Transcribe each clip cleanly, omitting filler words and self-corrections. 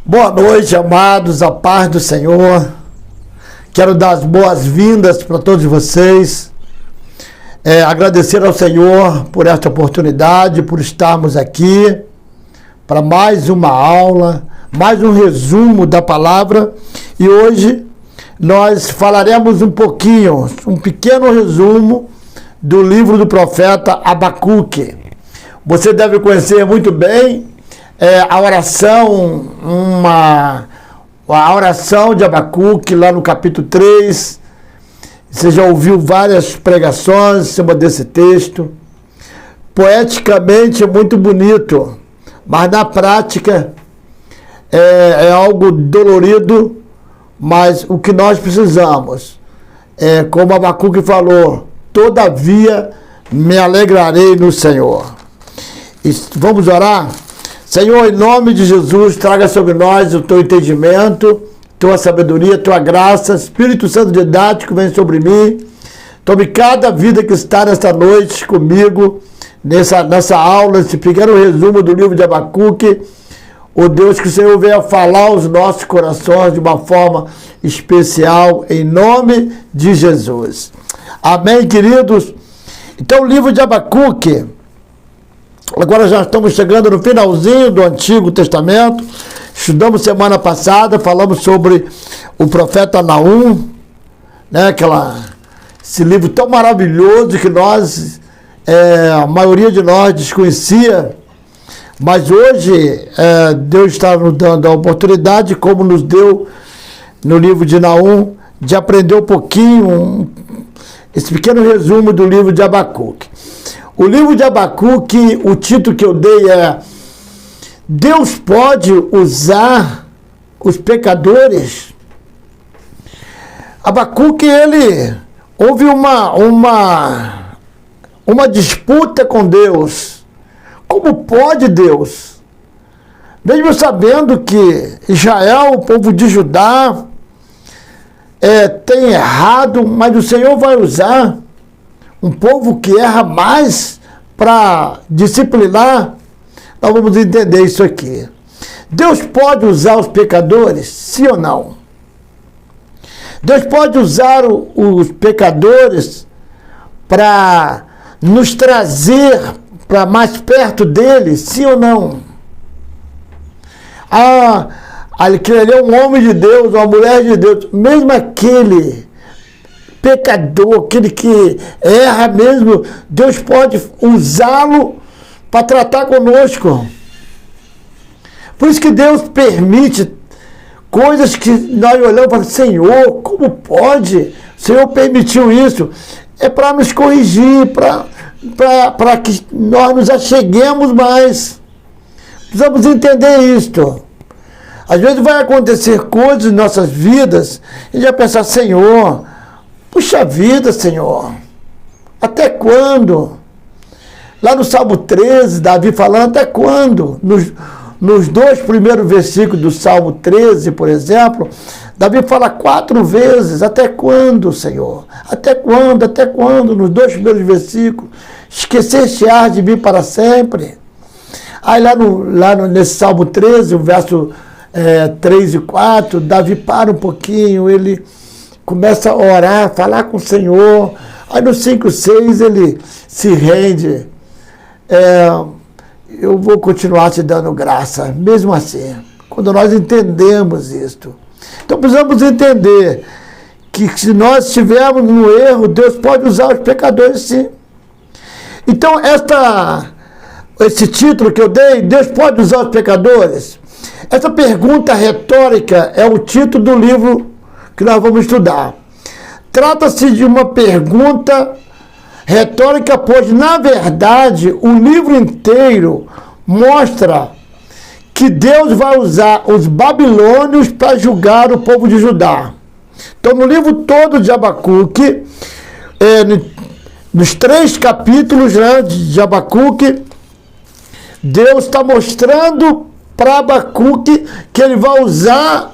Boa noite, amados, a paz do Senhor. Quero dar as boas-vindas para todos vocês. Agradecer ao Senhor por esta oportunidade, por estarmos aqui para mais uma aula, mais um resumo da palavra. E hoje nós falaremos um pequeno resumo do livro do profeta Abacuque. Você deve conhecer muito bem a oração de Abacuque, lá no capítulo 3. Você já ouviu várias pregações em cima desse texto. Poeticamente é muito bonito, mas na prática é algo dolorido. Mas o que nós precisamos como Abacuque falou, todavia me alegrarei no Senhor. E vamos orar? Senhor, em nome de Jesus, traga sobre nós o teu entendimento, tua sabedoria, tua graça. Espírito Santo didático, vem sobre mim. Tome cada vida que está nesta noite comigo, nessa aula, esse pequeno resumo do livro de Abacuque. Oh Deus, que o Senhor venha falar aos nossos corações de uma forma especial, em nome de Jesus. Amém, queridos? Então, o livro de Abacuque, agora já estamos chegando no finalzinho do Antigo Testamento. Estudamos semana passada, falamos sobre o profeta Naum, né? Esse livro tão maravilhoso que a maioria de nós desconhecia. Mas hoje Deus está nos dando a oportunidade, como nos deu no livro de Naum, de aprender um pouquinho, esse pequeno resumo do livro de Abacuque. O livro de Abacuque, o título que eu dei é Deus pode usar os pecadores? Abacuque, houve uma disputa com Deus. Como pode Deus? Mesmo sabendo que Israel, o povo de Judá, tem errado, mas o Senhor vai usar um povo que erra mais para disciplinar. Nós vamos entender isso aqui. Deus pode usar os pecadores? Sim ou não? Deus pode usar os pecadores para nos trazer para mais perto dele? Sim ou não? Ele é um homem de Deus, uma mulher de Deus. Mesmo aquele pecador, aquele que erra mesmo, Deus pode usá-lo para tratar conosco. Por isso que Deus permite coisas que nós olhamos e falamos, Senhor, como pode? O Senhor permitiu isso. É para nos corrigir, para que nós nos acheguemos mais. Precisamos entender isto. Às vezes vai acontecer coisas em nossas vidas e já pensar, Senhor, puxa vida, Senhor, até quando? Lá no Salmo 13, Davi falando, até quando? Nos 2 primeiros versículos do Salmo 13, por exemplo, Davi fala 4 vezes, até quando, Senhor? Até quando? Até quando? Nos 2 primeiros versículos, esqueceste-ás de mim para sempre. Aí nesse Salmo 13, o verso 3 e 4, Davi para um pouquinho, ele começa a orar, falar com o Senhor. Aí no 5 e 6 ele se rende. Eu vou continuar te dando graça, mesmo assim, quando nós entendemos isto. Então precisamos entender que se nós estivermos no erro, Deus pode usar os pecadores, sim. Então esse título que eu dei, Deus pode usar os pecadores? Essa pergunta retórica é o título do livro que nós vamos estudar. Trata-se de uma pergunta retórica, pois, na verdade, o livro inteiro mostra que Deus vai usar os babilônios para julgar o povo de Judá. Então, no livro todo de Abacuque, nos 3 capítulos de Abacuque, Deus está mostrando para Abacuque que ele vai usar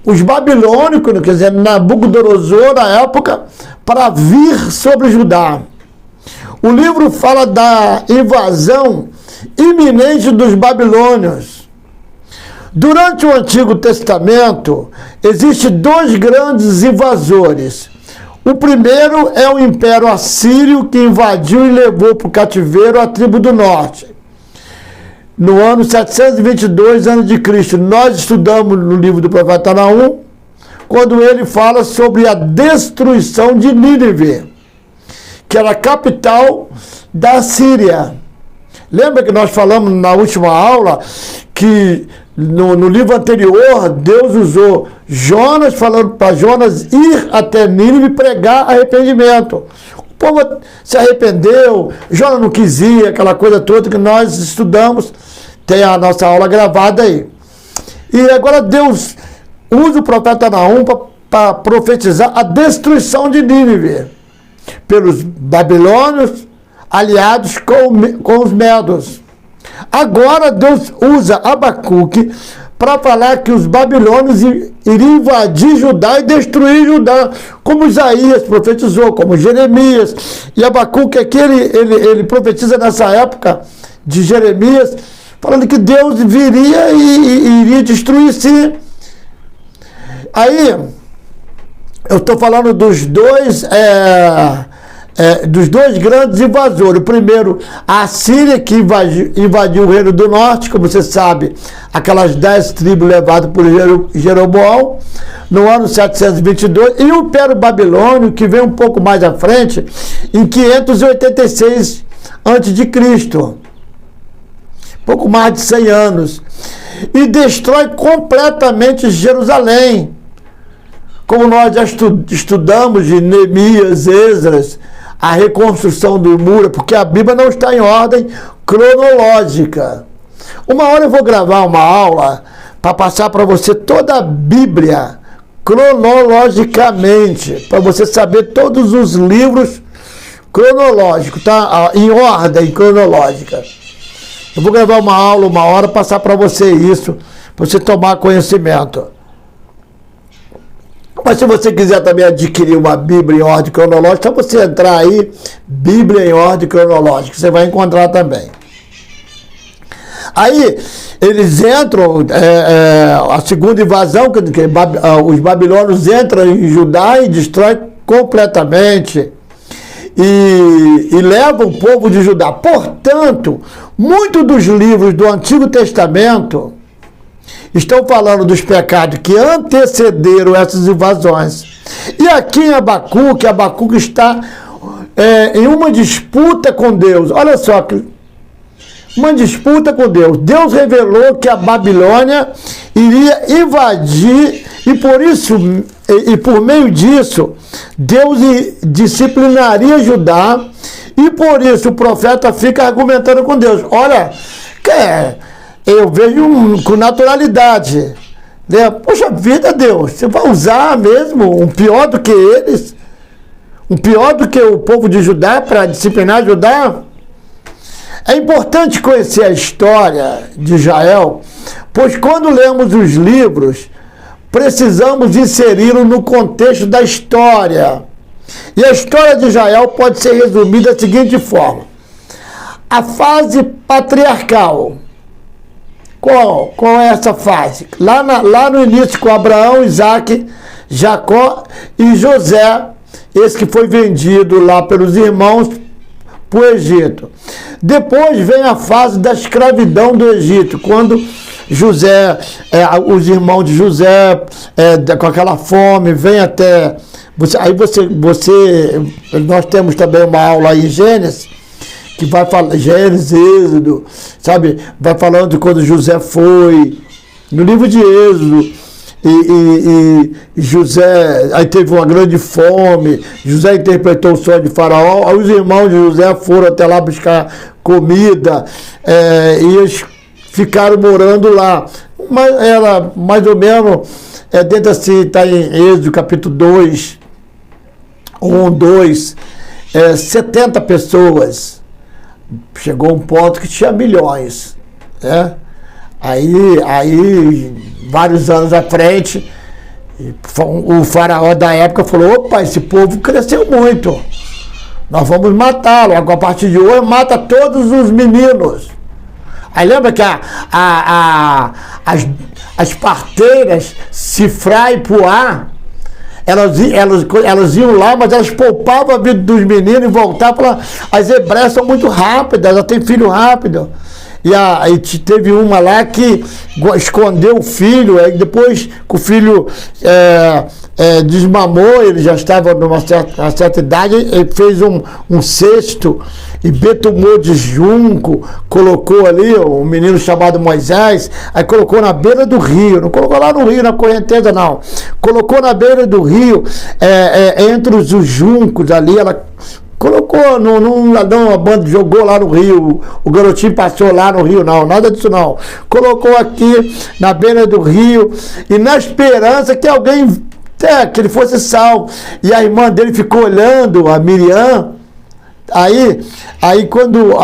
os babilônicos, quer dizer, Nabucodonosor, na época, para vir sobre Judá. O livro fala da invasão iminente dos babilônios. Durante o Antigo Testamento, existem dois grandes invasores. O primeiro é o Império Assírio, que invadiu e levou para o cativeiro a tribo do norte. No ano 722 a.C., nós estudamos no livro do profeta Naum, quando ele fala sobre a destruição de Nínive, que era a capital da Síria. Lembra que nós falamos na última aula que no livro anterior, Deus usou Jonas, falando para Jonas ir até Nínive e pregar arrependimento. O povo se arrependeu, Jonas não quis ir, aquela coisa toda que nós estudamos, tem a nossa aula gravada aí. E agora Deus usa o profeta Naum para profetizar a destruição de Nínive pelos babilônios aliados com os medos. Agora Deus usa Abacuque para falar que os babilônios iriam invadir Judá e destruir Judá, como Isaías profetizou, como Jeremias. E Abacuque aqui, ele profetiza nessa época de Jeremias, falando que Deus viria e iria destruir sim. Aí, eu estou falando dos dois grandes invasores. O primeiro, a Síria, que invadiu o Reino do Norte, como você sabe, aquelas 10 tribos levadas por Jeroboão, no ano 722, e o Império Babilônio, que vem um pouco mais à frente, em 586 a.C., pouco mais de 100 anos, e destrói completamente Jerusalém, como nós já estudamos de Neemias, Esdras, a reconstrução do muro, porque a Bíblia não está em ordem cronológica. Uma hora eu vou gravar uma aula para passar para você toda a Bíblia cronologicamente, para você saber todos os livros cronológicos, tá? Em ordem cronológica. Eu vou gravar uma aula, uma hora, passar para você isso, para você tomar conhecimento. Mas se você quiser também adquirir uma Bíblia em ordem cronológica, é só você entrar aí, Bíblia em ordem cronológica, você vai encontrar também. Aí, eles entram, a segunda invasão, que os babilônios entram em Judá e destroem completamente. E levam o povo de Judá. Portanto, muitos dos livros do Antigo Testamento estão falando dos pecados que antecederam essas invasões. E aqui em Abacuque está em uma disputa com Deus. Olha só, uma disputa com Deus. Deus revelou que a Babilônia iria invadir e por isso, e por meio disso, Deus disciplinaria Judá e por isso o profeta fica argumentando com Deus. Olha, eu vejo com naturalidade, né? Poxa vida, Deus, você vai usar mesmo um pior do que eles? Um pior do que o povo de Judá para disciplinar Judá? É importante conhecer a história de Israel, pois quando lemos os livros, precisamos inseri-lo no contexto da história. E a história de Israel pode ser resumida da seguinte forma. A fase patriarcal. Qual é essa fase? Lá no início com Abraão, Isaac, Jacó e José, esse que foi vendido lá pelos irmãos para o Egito. Depois vem a fase da escravidão do Egito, quando José, os irmãos de José, com aquela fome, vem até... nós temos também uma aula aí em Gênesis, que vai falar, Gênesis, Êxodo, sabe? Vai falando de quando José foi, no livro de Êxodo, e José, aí teve uma grande fome, José interpretou o sonho de Faraó, aí os irmãos de José foram até lá buscar comida, e eles ficaram morando lá. Mas era mais ou menos, dentro assim, está em Êxodo capítulo 2, 1, 2, 70 pessoas. Chegou um ponto que tinha milhões, né? Aí vários anos à frente, o faraó da época falou: opa, esse povo cresceu muito, nós vamos matá-lo, a partir de hoje mata todos os meninos. Aí lembra que as parteiras, Sifrá e Puá, elas iam lá, mas elas poupavam a vida dos meninos e voltavam. As hebreias são muito rápidas, elas têm filho rápido. E teve uma lá que escondeu o filho, aí depois que o filho desmamou, ele já estava numa certa idade, ele fez um cesto e betumou de junco, colocou ali um menino chamado Moisés, aí colocou na beira do rio, não colocou lá no rio, na correnteza não, colocou na beira do rio, entre os juncos ali, ela colocou numa banda, jogou lá no rio, o garotinho passou lá no rio, não, nada disso não. Colocou aqui na beira do rio e na esperança que alguém, que ele fosse salvo. E a irmã dele ficou olhando, a Miriam. Aí quando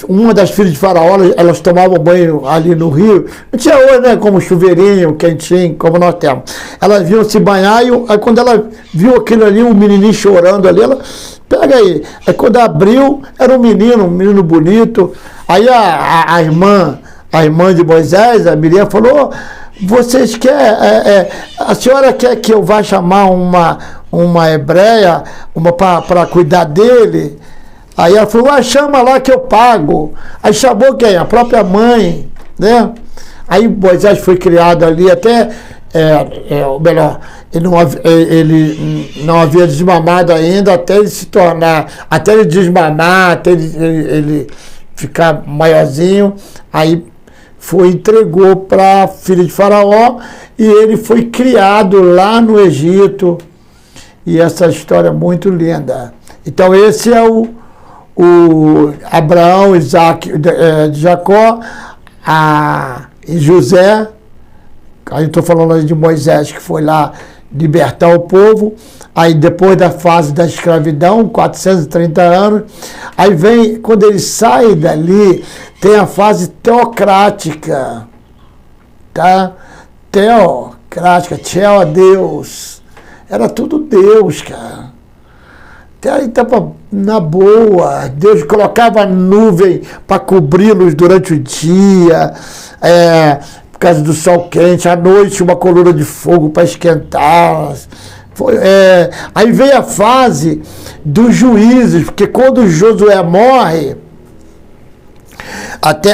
uma das filhas de Faraó, elas tomavam banho ali no rio, não tinha hoje, né, como chuveirinho, quentinho, como nós temos. Elas vinham se banhar e aí quando ela viu aquilo ali, um menininho chorando ali, ela, pega aí. Aí quando abriu, era um menino bonito. Aí a irmã de Moisés, a Miriam, falou, vocês querem, a senhora quer que eu vá chamar uma hebreia para cuidar dele? Aí ela falou, chama lá que eu pago. Aí chamou quem? A própria mãe, né? Aí Moisés foi criado ali até, melhor, ele não havia desmamado ainda, até ele se tornar, até ele desmamar, até ele ficar maiorzinho. Aí entregou para a filha de Faraó e ele foi criado lá no Egito. E essa história é muito linda. Então esse é o Abraão, Isaac, Jacó, e José. Aí estou falando de Moisés, que foi lá libertar o povo. Aí depois da fase da escravidão, 430 anos, aí vem, quando ele sai dali, tem a fase teocrática, tá? Teocrática, tchau a Deus. Era tudo Deus, cara. Até aí estava na boa. Deus colocava nuvem para cobri-los durante o dia, por causa do sol quente, à noite uma coluna de fogo para esquentá-las. Aí veio a fase dos juízes, porque quando Josué morre,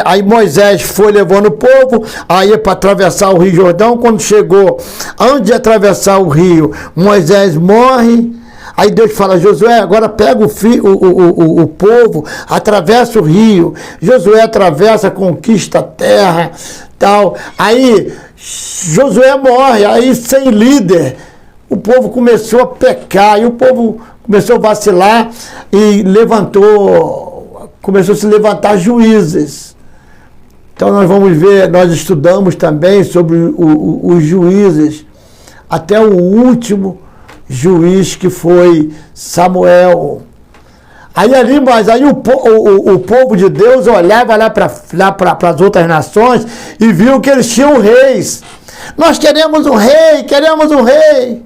aí Moisés foi levando o povo, aí para atravessar o Rio Jordão. Quando chegou, antes de atravessar o rio, Moisés morre. Aí Deus fala, Josué, agora pega o povo, atravessa o rio. Josué atravessa, conquista a terra, tal. Aí Josué morre, aí sem líder, o povo começou a pecar, e o povo começou a vacilar e começou a se levantar juízes. Então nós vamos ver, nós estudamos também sobre os juízes, até o último juiz, que foi Samuel. Aí ali, mas aí o povo de Deus olhava lá para as outras nações e viu que eles tinham reis. Nós queremos um rei, queremos um rei.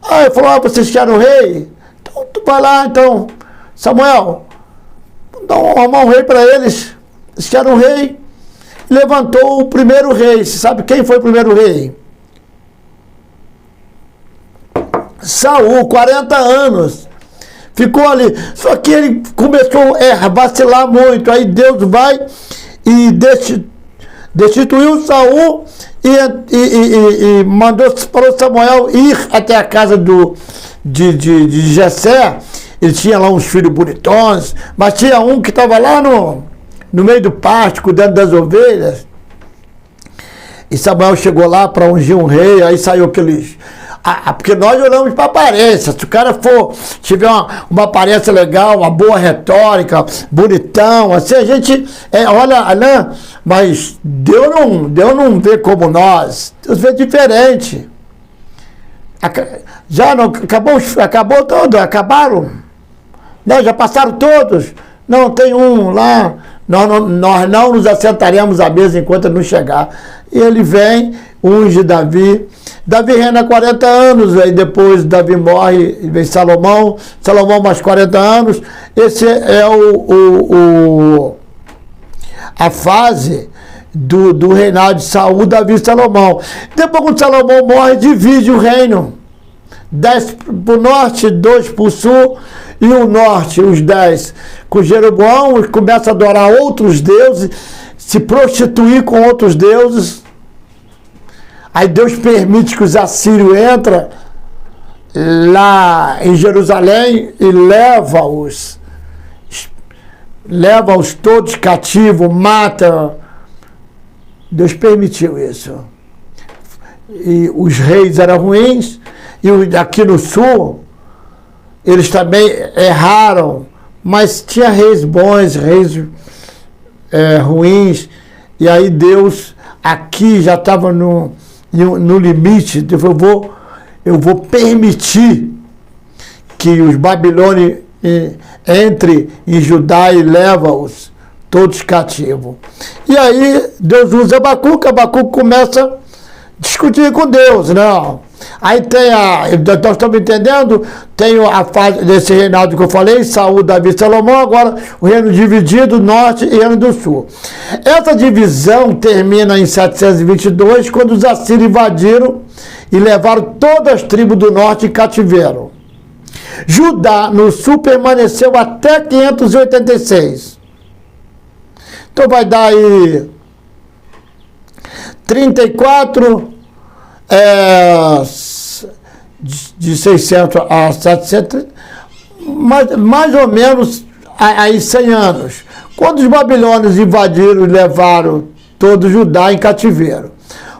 Aí ele falou, vocês querem um rei? Então tu vai lá, então, Samuel, arrumar um rei para eles. Eles querem um rei. Levantou o primeiro rei. Você sabe quem foi o primeiro rei? Saul, 40 anos. Ficou ali. Só que ele começou a vacilar muito. Aí Deus vai e destituiu Saul e mandou para o Samuel ir até a casa de Jessé. Ele tinha lá uns filhos bonitões, mas tinha um que estava lá no meio do pasto, cuidando das ovelhas. E Samuel chegou lá para ungir um rei, aí saiu aqueles... porque nós olhamos para a aparência. Se o cara tiver uma aparência legal, uma boa retórica, bonitão, assim, a gente olha, né? Mas Deus não vê como nós. Deus vê diferente. Já não acabou todo, acabaram. Não, já passaram todos. Não, tem um lá. Nós não nos assentaremos à mesa enquanto não chegar. E ele vem, unge Davi. Davi reina 40 anos, aí depois Davi morre e vem Salomão mais 40 anos. Esse é a fase do reinado de Saul, Davi e Salomão. Depois, quando Salomão morre, divide o reino. 10 para o norte, 2 para o sul, e o norte, os 10 com Jeroboão, começa a adorar outros deuses, se prostituir com outros deuses. Aí Deus permite que os assírios entrem lá em Jerusalém e leva-os todos cativos, mata. Deus permitiu isso. E os reis eram ruins, e aqui no sul, eles também erraram, mas tinha reis bons, reis ruins, e aí Deus aqui já estava no limite. Eu vou permitir que os babilônios entrem em Judá e leva-os todos cativos. E aí Deus usa Abacuque começa a discutir com Deus, não. Aí tem nós estamos entendendo, tem a fase desse reinado que eu falei, Saul, Davi e Salomão, agora o reino dividido, norte e reino do sul. Essa divisão termina em 722, quando os assírios invadiram e levaram todas as tribos do norte em cativeiro. Judá, no sul, permaneceu até 586. Então vai dar aí 34, de 600 a 700, mais ou menos aí 100 anos. Quando os babilônios invadiram e levaram todo Judá em cativeiro.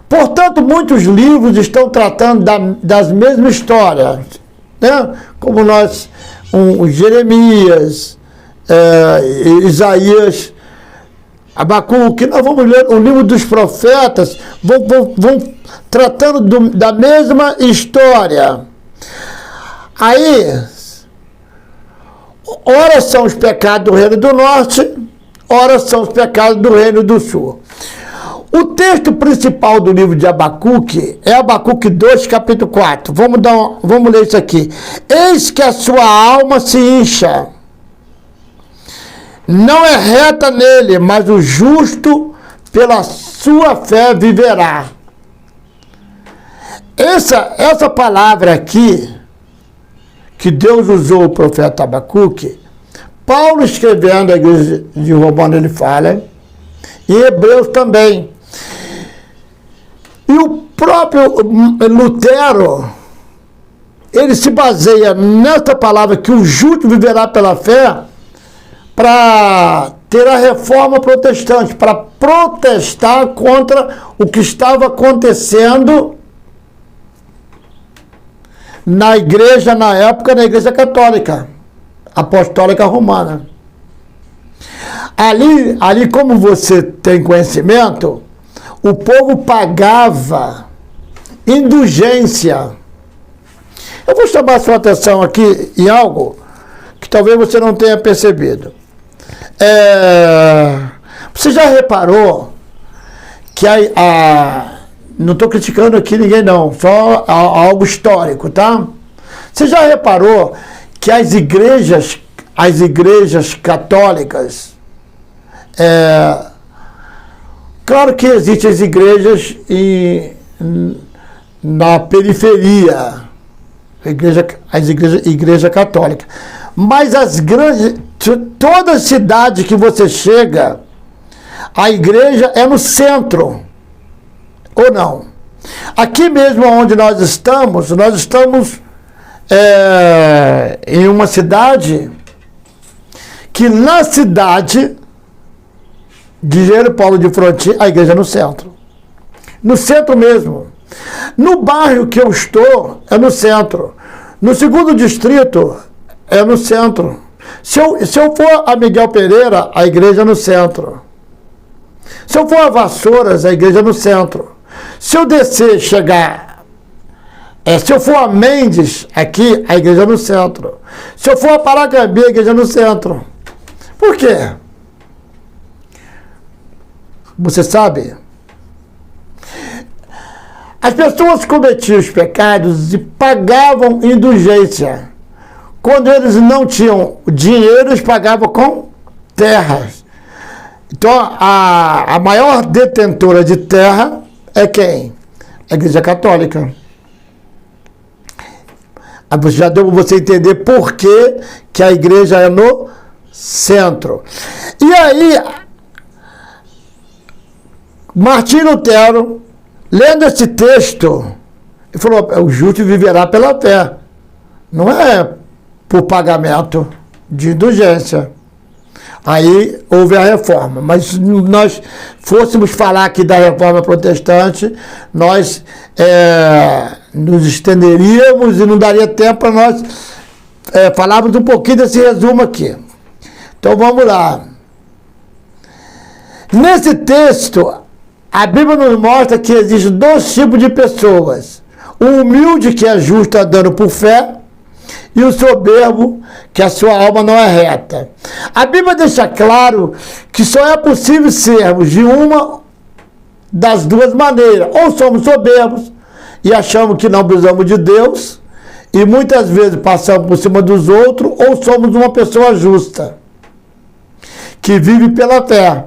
Portanto, muitos livros estão tratando das mesmas histórias, né? Como Jeremias, Isaías, Abacuque, nós vamos ler o livro dos profetas, vão tratando da mesma história. Aí, ora são os pecados do reino do norte, ora são os pecados do reino do sul. O texto principal do livro de Abacuque é Abacuque 2, capítulo 4. Vamos ler isso aqui. Eis que a sua alma se incha. Não é reta nele, mas o justo pela sua fé viverá. Essa palavra aqui, que Deus usou o profeta Abacuque, Paulo escrevendo a igreja de Romano, ele fala, e Hebreus também. E o próprio Lutero, ele se baseia nessa palavra que o justo viverá pela fé, para ter a reforma protestante, para protestar contra o que estava acontecendo na igreja, na época, na igreja católica, apostólica romana. Ali, como você tem conhecimento, o povo pagava indulgência. Eu vou chamar a sua atenção aqui em algo que talvez você não tenha percebido. Você já reparou que não estou criticando aqui ninguém não, só algo histórico, tá? Você já reparou que as igrejas católicas, claro que existem as igrejas na periferia, igreja católica, mas as grandes, toda cidade que você chega, a igreja é no centro, ou não? Aqui mesmo onde nós estamos em uma cidade que na cidade de Engenheiro Paulo de Frontin, a igreja é no centro. No centro mesmo. No bairro que eu estou, é no centro. No segundo distrito, é no centro. Se eu for a Miguel Pereira, a igreja é no centro. Se eu for a Vassouras, a igreja é no centro. Se eu descer, chegar... se eu for a Mendes, aqui, a igreja é no centro. Se eu for a Paracambi, a igreja é no centro. Por quê? Você sabe? As pessoas cometiam os pecados e pagavam indulgência. Quando eles não tinham dinheiro, eles pagavam com terras. Então, a maior detentora de terra é quem? A Igreja Católica. Já deu para você entender por que a igreja é no centro. E aí, Martinho Lutero, lendo esse texto, ele falou, o justo viverá pela fé. Não é por pagamento de indulgência. Aí houve a reforma. Mas se nós fôssemos falar aqui da reforma protestante, nós nos estenderíamos e não daria tempo para nós falarmos um pouquinho desse resumo aqui. Então vamos lá. Nesse texto, a Bíblia nos mostra que existem dois tipos de pessoas. O humilde, que é justo andando por fé, e o soberbo, que a sua alma não é reta. A Bíblia deixa claro que só é possível sermos de uma das duas maneiras. Ou somos soberbos e achamos que não precisamos de Deus, e muitas vezes passamos por cima dos outros, ou somos uma pessoa justa, que vive pela fé.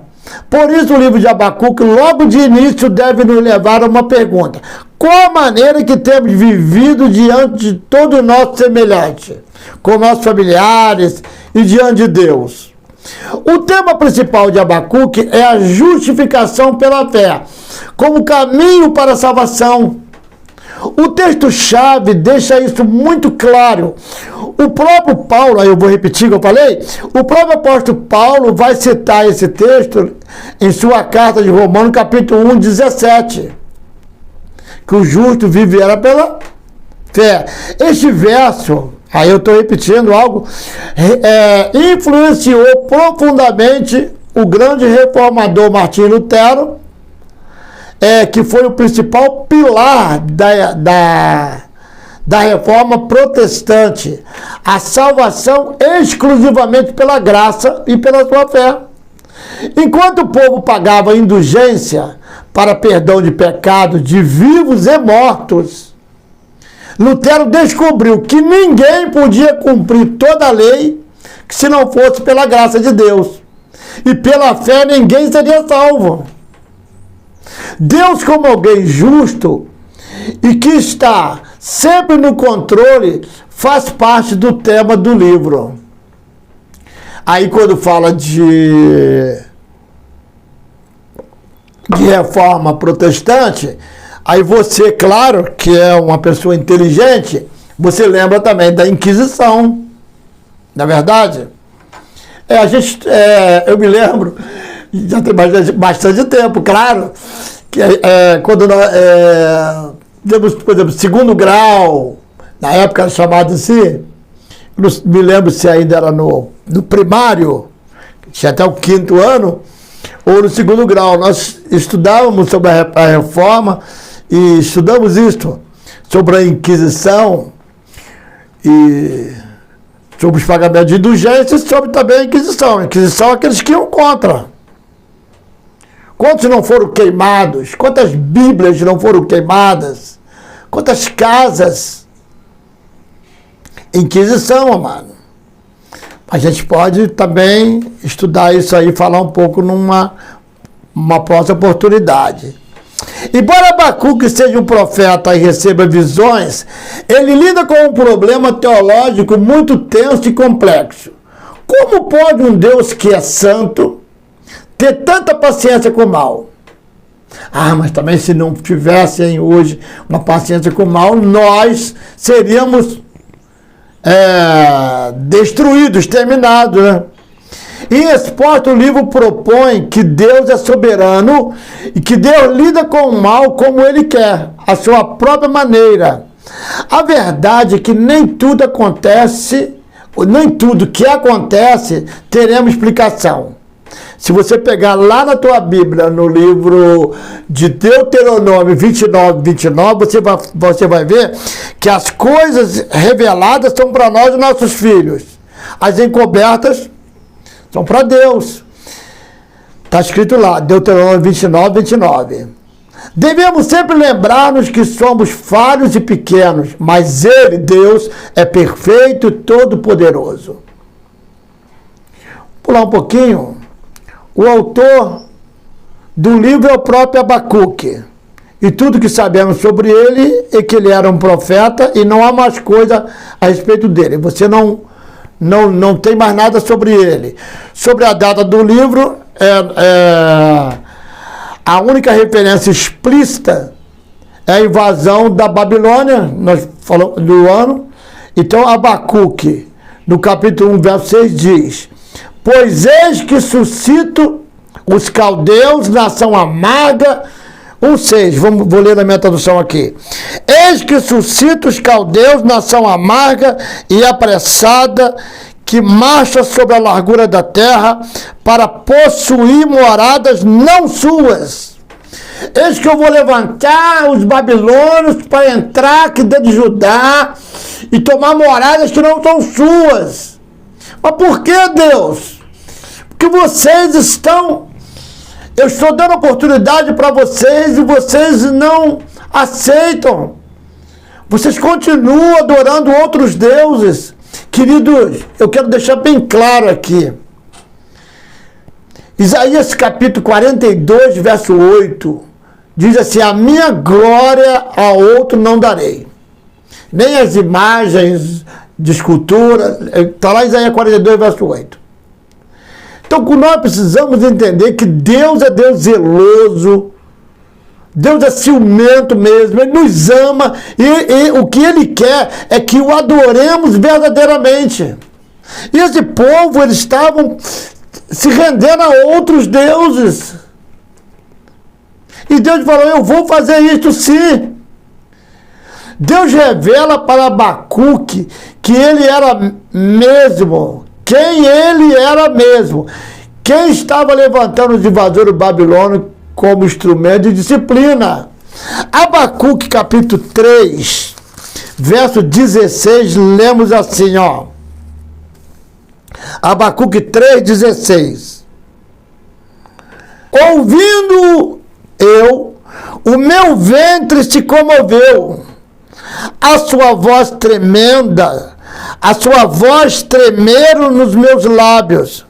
Por isso o livro de Abacuque, logo de início, deve nos levar a uma pergunta. Qual a maneira que temos vivido diante de todo o nosso semelhante, com nossos familiares e diante de Deus? O tema principal de Abacuque é a justificação pela fé, como caminho para a salvação. O texto-chave deixa isso muito claro. O próprio Paulo, aí eu vou repetir o que eu falei, o próprio apóstolo Paulo vai citar esse texto em sua carta de Romanos, capítulo 1, 17. Que o justo viverá pela fé. Este verso, aí eu estou repetindo algo, influenciou profundamente o grande reformador Martinho Lutero, que foi o principal pilar da reforma protestante. A salvação exclusivamente pela graça e pela sua fé. Enquanto o povo pagava indulgência para perdão de pecados de vivos e mortos, Lutero descobriu que ninguém podia cumprir toda a lei se não fosse pela graça de Deus. E pela fé ninguém seria salvo. Deus, como alguém justo e que está sempre no controle, faz parte do tema do livro. Aí quando fala de reforma protestante, aí você, claro, que é uma pessoa inteligente, você lembra também da Inquisição, na verdade? Eu me lembro, já tem bastante tempo, claro, que quando nós temos, por exemplo, segundo grau, na época era chamado assim, não me lembro se ainda era no primário, tinha até o 5º ano, ou no segundo grau. Nós estudávamos sobre a reforma e estudamos isto, sobre a Inquisição e sobre os pagamentos de indulgência e sobre também a Inquisição. A Inquisição é aqueles que iam contra. Quantos não foram queimados? Quantas Bíblias não foram queimadas? Quantas casas? Inquisição, amado. A gente pode também estudar isso aí, falar um pouco numa próxima oportunidade. Embora Abacuque seja um profeta e receba visões, ele lida com um problema teológico muito tenso e complexo. Como pode um Deus que é santo ter tanta paciência com o mal? Mas também se não tivessem hoje uma paciência com o mal, nós seríamos destruídos, exterminados, né? Em exposto, o livro propõe que Deus é soberano e que Deus lida com o mal como Ele quer, à sua própria maneira. A verdade é que nem tudo que acontece teremos explicação. Se você pegar lá na tua Bíblia, no livro de Deuteronômio 29, você vai ver que as coisas reveladas são para nós e nossos filhos. As encobertas são para Deus. Está escrito lá, Deuteronômio 29, 29. Devemos sempre lembrar-nos que somos falhos e pequenos, mas Ele, Deus, é perfeito e todo-poderoso. Vou pular um pouquinho. o autor do livro é o próprio Abacuque. E tudo que sabemos sobre ele é que ele era um profeta e não há mais coisa a respeito dele. Você não tem mais nada sobre ele. Sobre a data do livro, a única referência explícita é a invasão da Babilônia, nós falamos do ano. Então, Abacuque, no capítulo 1, verso 6, diz: pois eis que suscito os caldeus, nação amarga. 1,6, vou ler a minha tradução aqui. Eis que suscita os caldeus, nação amarga e apressada, que marcha sobre a largura da terra, para possuir moradas não suas. Eis que eu vou levantar os babilônios para entrar aqui dentro de Judá e tomar moradas que não são suas. Mas por que, Deus? Porque vocês estão... Eu estou dando oportunidade para vocês e vocês não aceitam. Vocês continuam adorando outros deuses. Queridos, eu quero deixar bem claro aqui. Isaías capítulo 42, verso 8, diz assim: a minha glória a outro não darei. Nem as imagens de escultura. Está lá em Isaías 42, verso 8. Então, nós precisamos entender que Deus é Deus zeloso, Deus é ciumento mesmo, Ele nos ama e o que Ele quer é que o adoremos verdadeiramente. E esse povo, eles estavam se rendendo a outros deuses. E Deus falou: eu vou fazer isso sim. Deus revela para Abacuque que ele era mesmo... quem ele era mesmo, quem estava levantando os invasores babilônicos como instrumento de disciplina. Abacuque capítulo 3, verso 16, lemos assim, ó. Abacuque 3, 16. Ouvindo eu, o meu ventre se comoveu, a sua voz tremenda, a sua voz tremeram nos meus lábios.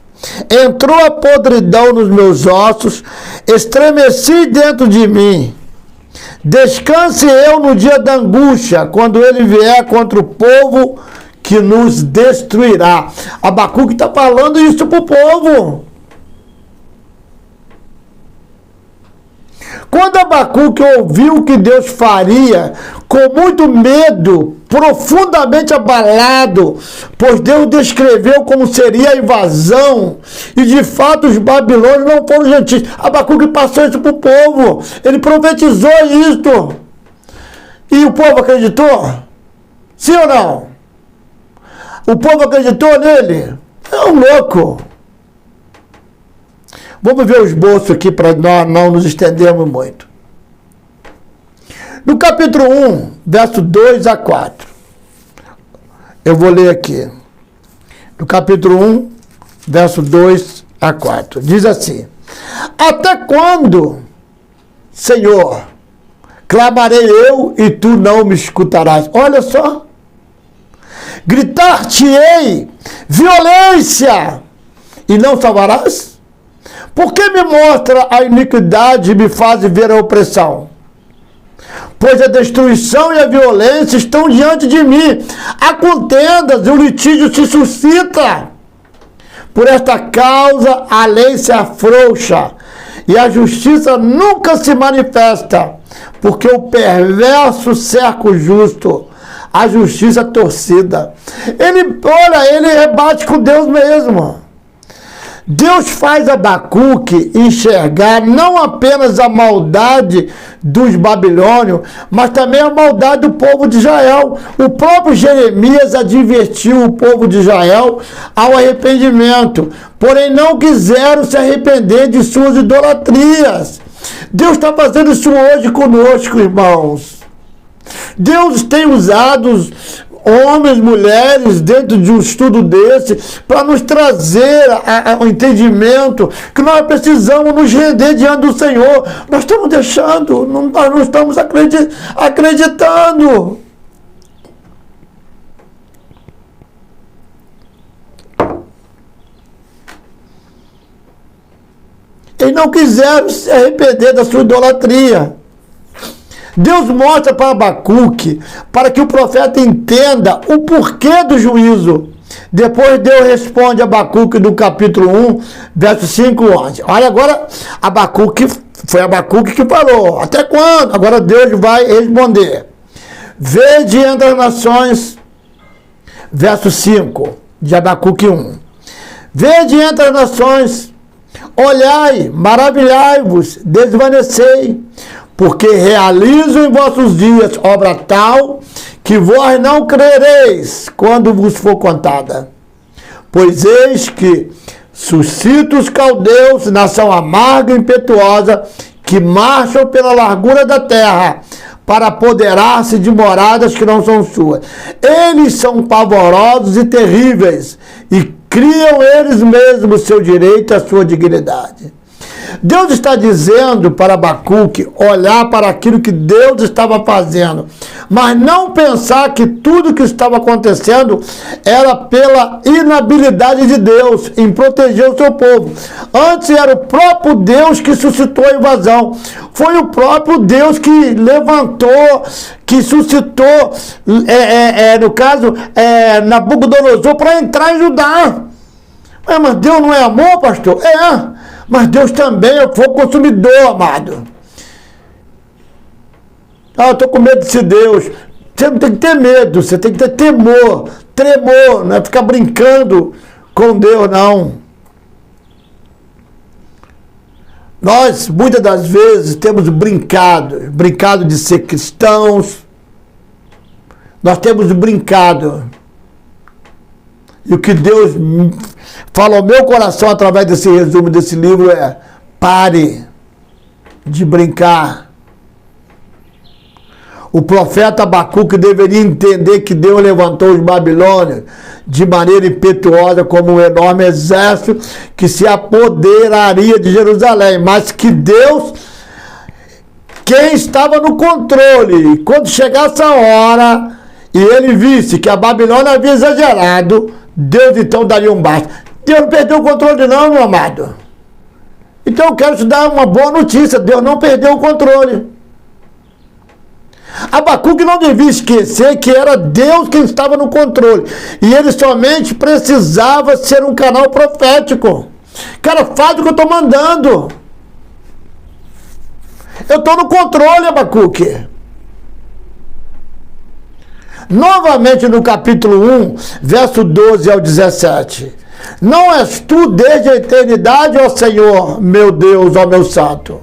Entrou a podridão nos meus ossos, estremeci dentro de mim. Descanse eu no dia da angústia, quando ele vier contra o povo que nos destruirá. Abacuque está falando isso para o povo. Quando Abacuque ouviu que Deus faria, com muito medo, profundamente abalado, pois Deus descreveu como seria a invasão, e de fato os babilônios não foram gentis. Abacuque passou isso para o povo, ele profetizou isto. E o povo acreditou? Sim ou não? O povo acreditou nele? É um louco. Vamos ver o esboço aqui para nós não nos estendermos muito. No capítulo 1, verso 2 a 4. Eu vou ler aqui. No capítulo 1, verso 2 a 4. Diz assim: até quando, Senhor, clamarei eu e tu não me escutarás? Olha só. Gritar-te-ei violência e não salvarás? Por que me mostra a iniquidade e me faz ver a opressão? Pois a destruição e a violência estão diante de mim. Há contendas e o litígio se suscita. Por esta causa a lei se afrouxa e a justiça nunca se manifesta. Porque o perverso cerca o justo, a justiça torcida. Ele rebate com Deus mesmo. Deus faz Abacuque enxergar não apenas a maldade dos babilônios, mas também a maldade do povo de Israel. O próprio Jeremias advertiu o povo de Israel ao arrependimento, porém não quiseram se arrepender de suas idolatrias. Deus está fazendo isso hoje conosco, irmãos. Deus tem usado homens, mulheres, dentro de um estudo desse, para nos trazer o entendimento que nós precisamos nos render diante do Senhor. Nós estamos deixando, nós não estamos acreditando. Eles não quiseram se arrepender da sua idolatria. Deus mostra para Abacuque, para que o profeta entenda o porquê do juízo. Depois Deus responde a Abacuque no capítulo 1, verso 5 e 11. Olha agora, foi Abacuque que falou. Até quando? Agora Deus vai responder. Vede entre as nações, verso 5 de Abacuque 1. Vede entre as nações, olhai, maravilhai-vos, desvanecei, porque realizo em vossos dias obra tal que vós não crereis quando vos for contada. Pois eis que suscito os caldeus, nação amarga e impetuosa, que marcham pela largura da terra, para apoderar-se de moradas que não são suas. Eles são pavorosos e terríveis, e criam eles mesmos seu direito e a sua dignidade. Deus está dizendo para Abacuque olhar para aquilo que Deus estava fazendo, mas não pensar que tudo que estava acontecendo era pela inabilidade de Deus em proteger o seu povo. Antes era o próprio Deus que suscitou a invasão. Foi o próprio Deus que levantou, que suscitou, no caso, Nabucodonosor para entrar em Judá. Mas Deus não é amor, pastor? Mas Deus também é fogo consumidor, amado. Eu estou com medo desse Deus. Você não tem que ter medo, você tem que ter temor, tremor, não é ficar brincando com Deus, não. Nós, muitas das vezes, temos brincado de ser cristãos. Nós temos brincado. E o que Deus fala ao meu coração através desse resumo desse livro é: pare de brincar. O profeta Abacuque deveria entender que Deus levantou os babilônios de maneira impetuosa como um enorme exército que se apoderaria de Jerusalém, mas que Deus, quem estava no controle, quando chegasse a hora e ele visse que a Babilônia havia exagerado, Deus então daria um basta. Deus não perdeu o controle não, meu amado. Então eu quero te dar uma boa notícia: Deus não perdeu o controle. Abacuque não devia esquecer que era Deus quem estava no controle. E ele somente precisava ser um canal profético. Cara, faz o que eu estou mandando. Eu estou no controle, Abacuque. Novamente no capítulo 1, verso 12 ao 17. Não és tu desde a eternidade, ó Senhor, meu Deus, ó meu santo.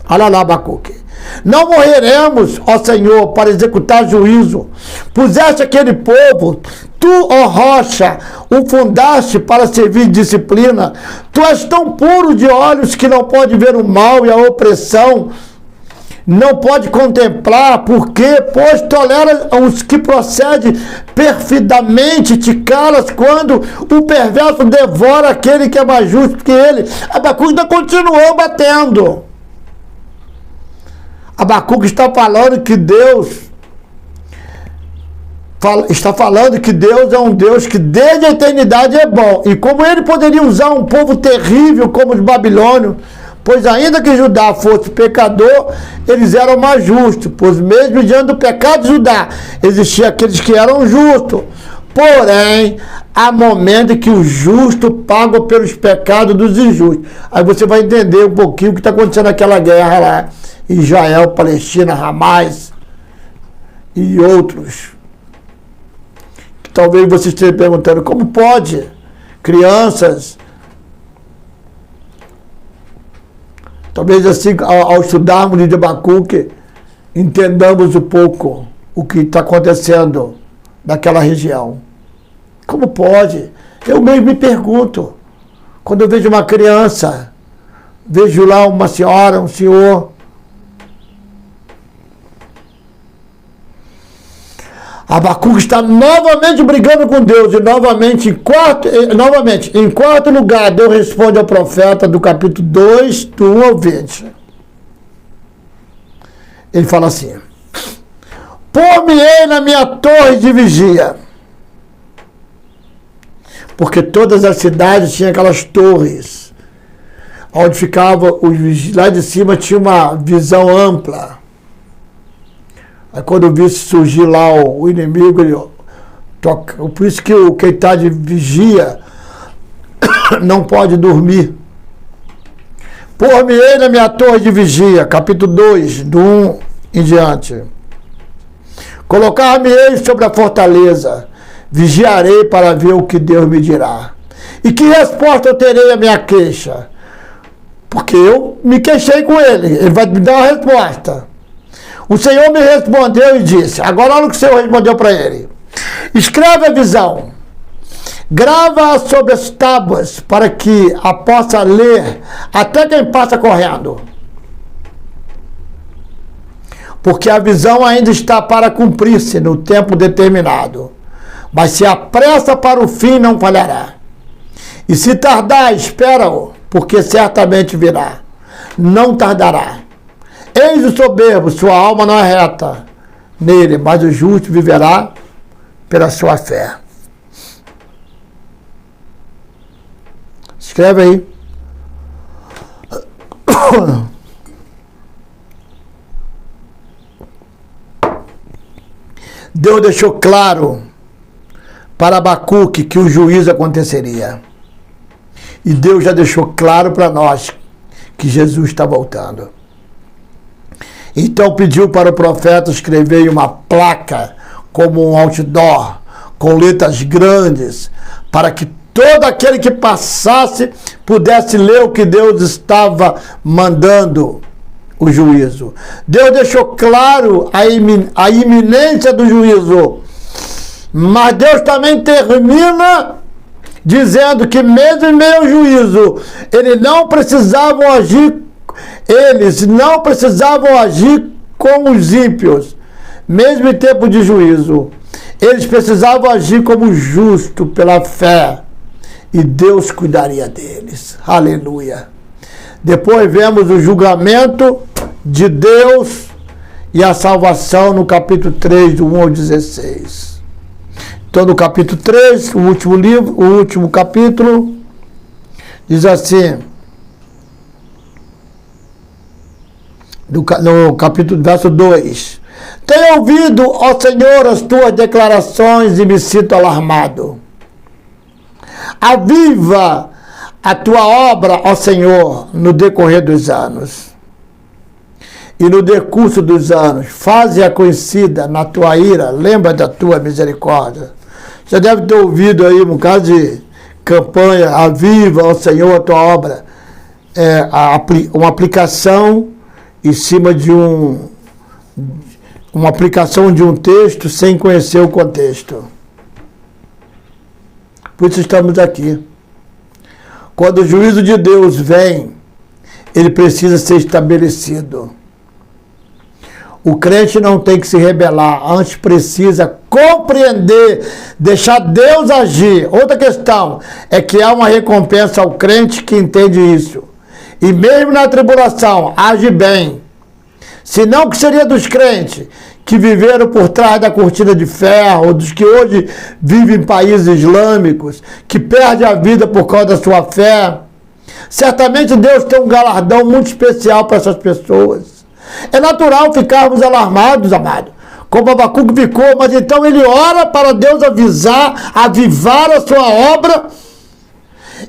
Olha lá, Abacuque. Não morreremos, ó Senhor, para executar juízo. Puseste aquele povo, tu, ó rocha, o fundaste para servir de disciplina. Tu és tão puro de olhos que não pode ver o mal e a opressão, não pode contemplar, porque, pois tolera os que procedem perfidamente, te calas quando o perverso devora aquele que é mais justo que ele. Abacuque ainda continuou batendo. Abacuque está falando que Deus é um Deus que desde a eternidade é bom. E como ele poderia usar um povo terrível como os babilônios, pois ainda que Judá fosse pecador, eles eram mais justos, pois mesmo diante do pecado de Judá, existiam aqueles que eram justos. Porém, há momentos que o justo paga pelos pecados dos injustos. Aí você vai entender um pouquinho o que está acontecendo naquela guerra lá. Israel, Palestina, Hamas e outros. Talvez você esteja perguntando: como pode? Crianças. Talvez assim, ao estudarmos o livro de Abacuque, entendamos um pouco o que está acontecendo naquela região. Como pode? Eu mesmo me pergunto. Quando eu vejo uma criança, vejo lá uma senhora, um senhor, Abacuque está novamente brigando com Deus. E novamente, em quarto lugar, Deus responde ao profeta do capítulo 2, do 1 ao 20. Ele fala assim: pôr-me-ei na minha torre de vigia. Porque todas as cidades tinham aquelas torres. onde ficava, lá de cima tinha uma visão ampla. Aí quando visse surgir lá o inimigo, ele toca. Por isso que quem está de vigia não pode dormir. Pôr-me-ei na minha torre de vigia, capítulo 2, do 1 em diante. Colocar-me-ei sobre a fortaleza, vigiarei para ver o que Deus me dirá. E que resposta eu terei à minha queixa? Porque eu me queixei com ele vai me dar uma resposta. O Senhor me respondeu e disse, agora olha o que o Senhor respondeu para ele. Escreve a visão, grava-a sobre as tábuas, para que a possa ler até quem passa correndo. Porque a visão ainda está para cumprir-se no tempo determinado. Mas se apressa para o fim, não falhará. E se tardar, espera-o, porque certamente virá. Não tardará. Eis o soberbo, sua alma não é reta nele, mas o justo viverá pela sua fé. Escreve aí. Deus deixou claro para Abacuque que o juízo aconteceria. E Deus já deixou claro para nós que Jesus está voltando. Então pediu para o profeta escrever uma placa como um outdoor, com letras grandes, para que todo aquele que passasse pudesse ler o que Deus estava mandando o juízo. Deus deixou claro a iminência do juízo, mas Deus também termina dizendo que mesmo em meio ao juízo, eles não precisavam agir como os ímpios, mesmo em tempo de juízo. Eles precisavam agir como justo pela fé, e Deus cuidaria deles. Aleluia. Depois vemos o julgamento de Deus e a salvação no capítulo 3, do 1 ao 16. Então, no capítulo 3, o último capítulo, diz assim, no capítulo, verso 2, tenho ouvido, ó Senhor, as tuas declarações e me sinto alarmado. Aviva a tua obra, ó Senhor, no decorrer dos anos. E no decurso dos anos, faze-a conhecida na tua ira, lembra da tua misericórdia. Você deve ter ouvido aí um caso de campanha, aviva, ó Senhor, a tua obra. Uma aplicação em cima de uma aplicação de um texto sem conhecer o contexto. Por isso estamos aqui. Quando o juízo de Deus vem, ele precisa ser estabelecido. O crente não tem que se rebelar, antes precisa compreender, deixar Deus agir. Outra questão é que há uma recompensa ao crente que entende isso. E mesmo na tribulação, age bem. Senão, o que seria dos crentes que viveram por trás da cortina de ferro, ou dos que hoje vivem em países islâmicos, que perdem a vida por causa da sua fé? Certamente Deus tem um galardão muito especial para essas pessoas. É natural ficarmos alarmados, amado, como Abacuque ficou, mas então ele ora para Deus avivar a sua obra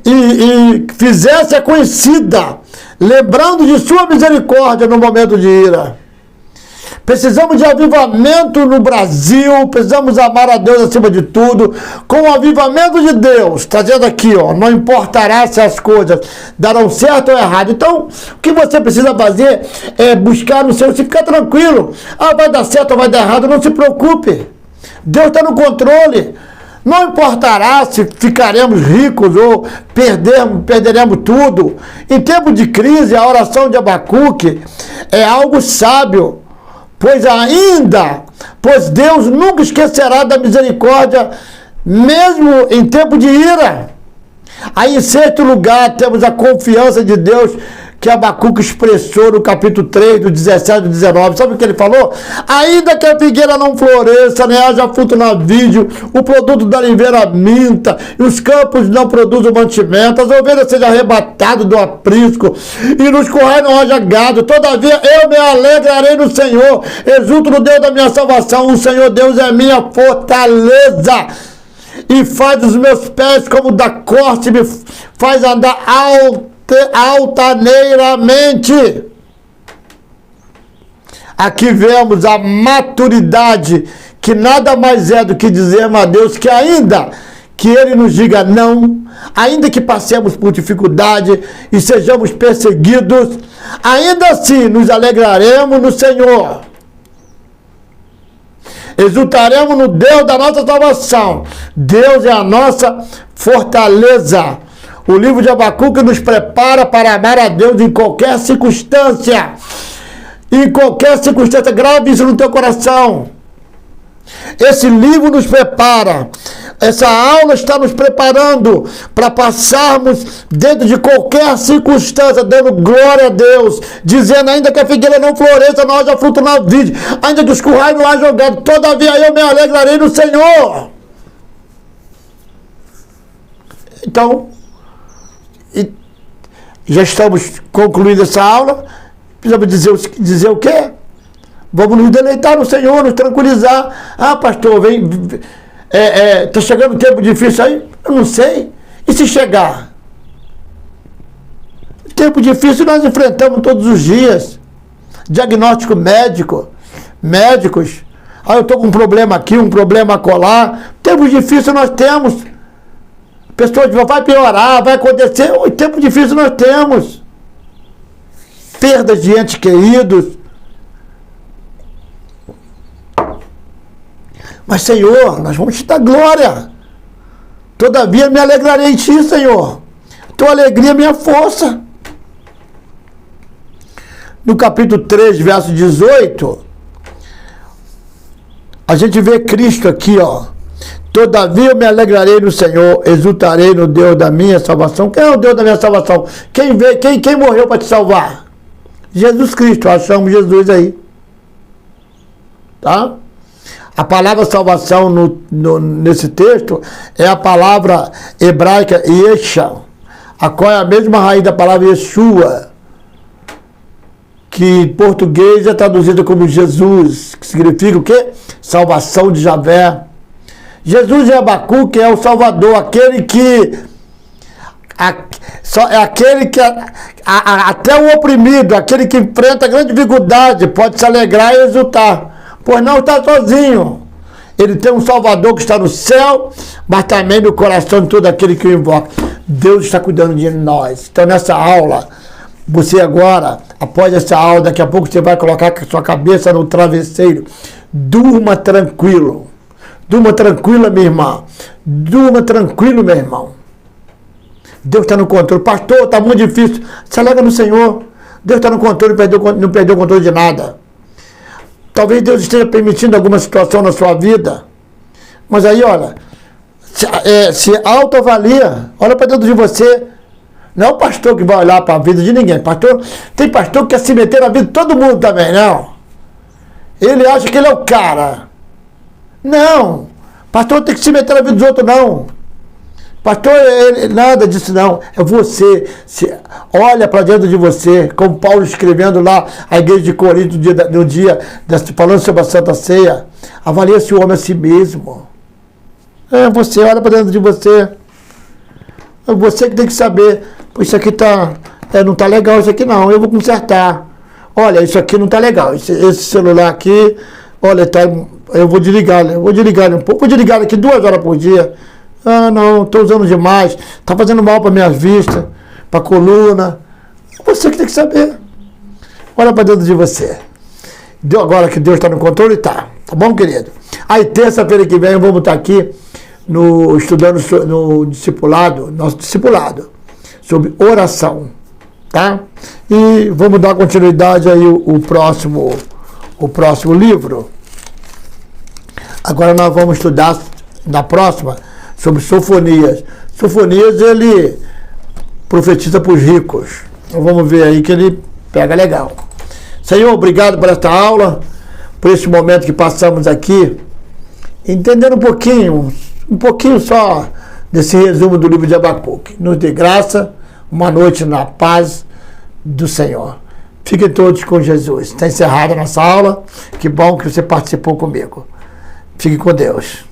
e fizesse-a conhecida, lembrando de sua misericórdia no momento de ira. Precisamos de avivamento no Brasil, precisamos amar a Deus acima de tudo, com o avivamento de Deus, trazendo aqui, ó, não importará se as coisas darão certo ou errado. Então, o que você precisa fazer é buscar no Senhor, se ficar tranquilo, vai dar certo ou vai dar errado, não se preocupe, Deus está no controle. Não importará se ficaremos ricos ou perderemos tudo. Em tempo de crise, a oração de Abacuque é algo sábio, pois Deus nunca esquecerá da misericórdia, mesmo em tempo de ira. Aí, em sexto lugar, temos a confiança de Deus, que Abacuque expressou no capítulo 3, do 17 e 19. Sabe o que ele falou? Ainda que a figueira não floresça, nem haja fruto na vide, o produto da oliveira minta, e os campos não produzam mantimento, as ovelhas sejam arrebatadas do aprisco, e nos currais não haja gado, todavia eu me alegrarei no Senhor, exulto no Deus da minha salvação, o Senhor Deus é minha fortaleza, e faz os meus pés como da corte, me faz andar altaneiramente. Aqui vemos a maturidade, que nada mais é do que dizermos a Deus que ainda que Ele nos diga não, ainda que passemos por dificuldade e sejamos perseguidos, ainda assim nos alegraremos no Senhor. Exultaremos no Deus da nossa salvação. Deus é a nossa fortaleza. O livro de Abacuque nos prepara para amar a Deus em qualquer circunstância. Em qualquer circunstância, grave isso no teu coração. Esse livro nos prepara. Essa aula está nos preparando para passarmos dentro de qualquer circunstância, dando glória a Deus, dizendo ainda que a figueira não floresça, não haja fruto na vide, ainda que os currais não haja gado, todavia eu me alegrarei no Senhor. Então, já estamos concluindo essa aula. Precisamos dizer o quê? Vamos nos deleitar no Senhor, nos tranquilizar. Ah, pastor, está chegando um tempo difícil aí? Eu não sei. E se chegar? Tempo difícil nós enfrentamos todos os dias. Diagnóstico médicos. Ah, eu estou com um problema aqui, um problema acolá. Tempos difíceis nós temos. Pessoas dizem, vai piorar, vai acontecer. Tempo difícil nós temos. Perdas de entes queridos. Mas, Senhor, nós vamos te dar glória. Todavia me alegrarei em ti, Senhor. Tua alegria é minha força. No capítulo 3, verso 18, a gente vê Cristo aqui, ó. Todavia eu me alegrarei no Senhor, exultarei no Deus da minha salvação. Quem é o Deus da minha salvação? Quem morreu para te salvar? Jesus Cristo, achamos Jesus aí. Tá? A palavra salvação nesse texto é a palavra hebraica Yeshua, a qual é a mesma raiz da palavra Yeshua, que em português é traduzida como Jesus, que significa o quê? Salvação de Javé. Jesus em Abacuque é o Salvador, aquele que até o oprimido, aquele que enfrenta grande dificuldade, pode se alegrar e exultar. Pois não está sozinho. Ele tem um Salvador que está no céu, mas também no coração de todo aquele que o invoca. Deus está cuidando de nós. Então, nessa aula, você agora, após essa aula, daqui a pouco você vai colocar a sua cabeça no travesseiro. Durma tranquilo. Durma tranquila, minha irmã. Durma tranquilo, meu irmão. Deus está no controle. Pastor, está muito difícil. Se alegra no Senhor. Deus está no controle, não perdeu o controle de nada. Talvez Deus esteja permitindo alguma situação na sua vida. Mas aí, olha, se autoavalia, olha para dentro de você. Não é o pastor que vai olhar para a vida de ninguém. Tem pastor que quer se meter na vida de todo mundo também, não. Ele acha que ele é o cara. Não. Pastor tem que se meter na vida dos outros, não. Pastor, nada disso não. É você. Olha para dentro de você, como Paulo escrevendo lá a igreja de Corinto no dia falando sobre a Santa Ceia. Avalia se o homem a si mesmo. Você, olha para dentro de você. É você que tem que saber. Isso aqui não está legal, isso aqui não. Eu vou consertar. Olha, isso aqui não está legal. Esse celular aqui, olha, eu vou desligar um pouco. Vou desligar aqui 2 horas por dia. Ah, não, estou usando demais. Está fazendo mal para minhas vistas, para a coluna. Você que tem que saber. Olha para dentro de você. Agora que Deus está no controle, tá bom, querido? Aí, terça-feira que vem, vamos estar aqui estudando no discipulado, nosso discipulado, sobre oração, tá? E vamos dar continuidade aí o próximo livro. Agora nós vamos estudar na próxima sobre Sofonias. Sofonias, ele profetiza para os ricos. Então vamos ver aí que ele pega legal. Senhor, obrigado por esta aula, por este momento que passamos aqui, entendendo um pouquinho só desse resumo do livro de Abacuque. Nos dê graça, uma noite na paz do Senhor. Fiquem todos com Jesus. Está encerrada a nossa aula. Que bom que você participou comigo. Fique com Deus.